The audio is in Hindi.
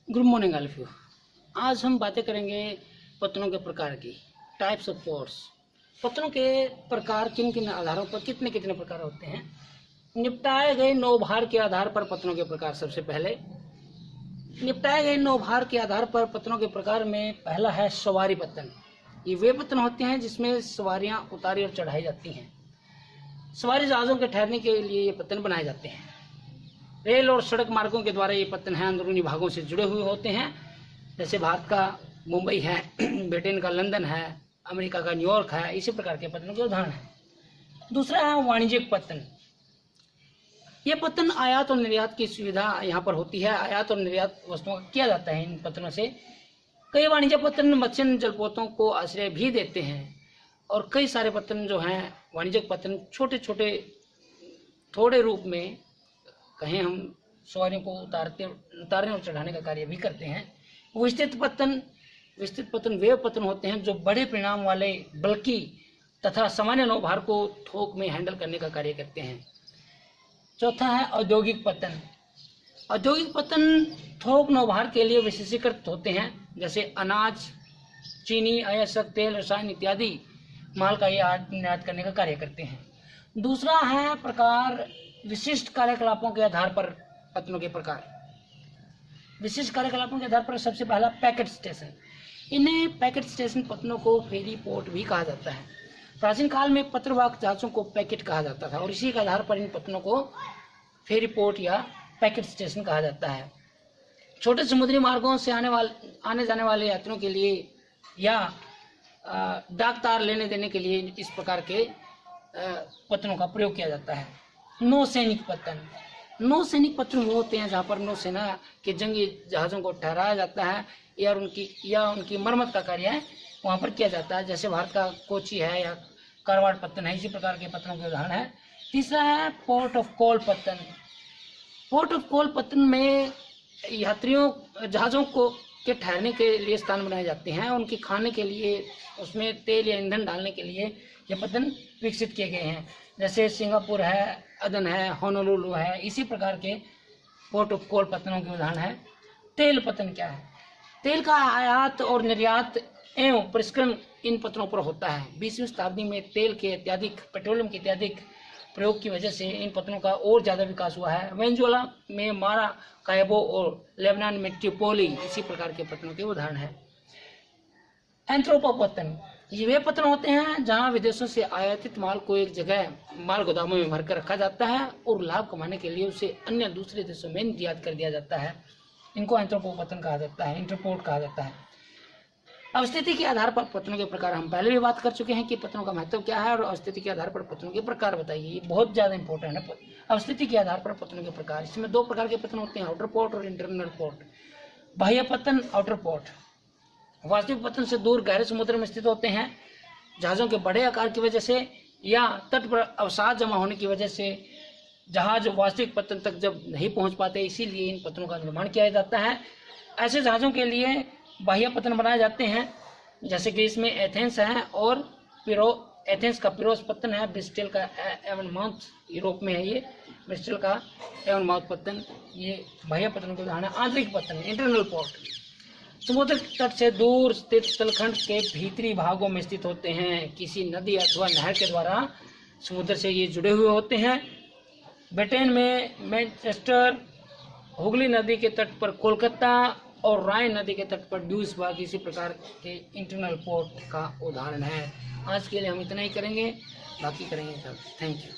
Good morning all of you. आज हम बातें करेंगे पत्तनों के प्रकार की, टाइप्स ऑफ पोर्स। पत्तनों के प्रकार किन किन आधारों पर कितने कितने प्रकार होते हैं। निपटाए गए नौभार के आधार पर पत्तनों के प्रकार। सबसे पहले निपटाए गए नौभार के आधार पर पत्तनों के प्रकार में पहला है सवारी पत्तन। ये वे पत्तन होते हैं जिसमें सवारियां उतारी और चढ़ाई जाती हैं। सवारी जहाज़ों के ठहरने के लिए ये पत्तन बनाए जाते हैं। रेल और सड़क मार्गों के द्वारा ये पत्तन है अंदरूनी भागों से जुड़े हुए होते हैं। जैसे भारत का मुंबई है, ब्रिटेन का लंदन है, अमेरिका का न्यूयॉर्क है। इसी प्रकार के पत्तनों के उदाहरण है। दूसरा है वाणिज्यिक पत्तन। ये पत्तन आयात और निर्यात की सुविधा यहाँ पर होती है। आयात और निर्यात वस्तुओं का किया जाता है इन पत्तनों से। कई वाणिज्य पत्तन मत्स्य जलपोतों को आश्रय भी देते हैं और कई सारे पत्तन जो हैं वाणिज्यिक पत्तन छोटे छोटे थोड़े रूप में कहें हम सवारियों को उतारने और चढ़ाने का कार्य भी करते हैं। विस्तृत पत्तन वे पत्तन होते हैं जो बड़े परिणाम वाले बल्कि तथा सामान्य नौभार को थोक में हैंडल करने का कार्य करते हैं। चौथा है औद्योगिक पत्तन। औद्योगिक पत्तन थोक नौभार के लिए विशेषीकृत होते हैं। जैसे अनाज, चीनी, अयस्क, तेल, रसायन इत्यादि माल का ये आयात निर्यात करने का कार्य करते हैं। दूसरा है प्रकार विशिष्ट कार्यकलापों के आधार पर पत्तनों के प्रकार। विशिष्ट कार्यकलापों के आधार पर सबसे पहला पैकेट स्टेशन। इन्हें पैकेट स्टेशन पत्तनों को फेरी पोर्ट भी कहा जाता है। प्राचीन काल में पत्रवाहक जहाजों को पैकेट कहा जाता था और इसी के आधार पर इन पत्तनों को फेरी पोर्ट या पैकेट स्टेशन कहा जाता है। छोटे समुद्री मार्गों से आने जाने वाले यात्रियों के लिए या डाक तार लेने देने के लिए इस प्रकार के पत्तनों का प्रयोग किया जाता है। नौसैनिक पत्तन। नौसैनिक पत्तन वो होते हैं जहाँ पर नौसेना के जंगी जहाज़ों को ठहराया जाता है या उनकी मरम्मत का कार्य है वहाँ पर किया जाता है। जैसे भारत का कोची है या कारवाड़ पत्तन है। इसी प्रकार के पत्तनों के उदाहरण है। तीसरा है पोर्ट ऑफ कॉल पत्तन। पोर्ट ऑफ कॉल पत्तन में यात्रियों जहाज़ों को के ठहरने के लिए स्थान बनाए जाते हैं। उनके खाने के लिए उसमें तेल या ईंधन डालने के लिए ये पत्तन विकसित किए गए हैं। जैसे सिंगापुर है, अदन है, होनोलुलु है। इसी प्रकार के पोर्ट ऑफ कॉल पत्तनों के उदाहरण है। तेल पत्तन क्या है? तेल का आयात और निर्यात एवं परिष्करण इन पत्तनों पर होता है। 20वीं शताब्दी में तेल के अत्यधिक पेट्रोलियम के अत्यधिक प्रयोग की वजह से इन पत्तनों का और ज़्यादा विकास हुआ है। वेनेजुएला में माराकाइबो और लेबनान में ट्रिपोली इसी प्रकार के पत्तनों के उदाहरण है। एंथ्रोपो पत्तन। ये वे पत्तन होते हैं जहां विदेशों से आयातित माल को एक जगह माल गोदामों में भरकर रखा जाता है और लाभ कमाने के लिए उसे अन्य दूसरे देशों में निर्यात कर दिया जाता है। इनको एंथ्रोपो पत्तन कहा जाता है, इंटरपोर्ट कहा जाता है। अवस्थिति के आधार पर पत्तनों के प्रकार हम पहले भी बात कर चुके हैं कि पत्तनों का महत्व क्या है और अवस्थिति के आधार पर पत्तनों के प्रकार बताइए। ये बहुत ज़्यादा इंपॉर्टेंट है। अवस्थिति के आधार पर पत्तनों के प्रकार, इसमें दो प्रकार के पत्तन होते हैं, आउटर पोर्ट और इंटरनल पोर्ट। बाह्य पत्तन, आउटर पोर्ट वास्तविक पत्तन से दूर गहरे समुद्र में स्थित होते हैं। जहाज़ों के बड़े आकार की वजह से या तट पर अवसाद जमा होने की वजह से जहाज वास्तविक पत्तन तक जब नहीं पहुंच पाते, इसीलिए इन पत्तनों का निर्माण किया जाता है। ऐसे जहाज़ों के लिए बाह्य पत्तन बनाए जाते हैं। जैसे कि इसमें एथेंस है और एथेंस का पिरोस पत्तन है। ब्रिस्टल का एवनमाउथ यूरोप में है। ये ब्रिस्टल का एवनमाउथ पत्तन ये बाह्य पत्तन के उदाहरण है। आंतरिक पत्तन, इंटरनल पोर्ट, समुद्र तट से दूर स्थित तलखंड के भीतरी भागों में स्थित होते हैं। किसी नदी अथवा नहर के द्वारा समुद्र से ये जुड़े हुए होते हैं। ब्रिटेन में मैनचेस्टर, हुगली नदी के तट पर कोलकाता और राइन नदी के तट पर ड्यूसबर्ग इसी प्रकार के इंटरनल पोर्ट का उदाहरण है। आज के लिए हम इतना ही करेंगे, बाकी करेंगे कल। Thank you.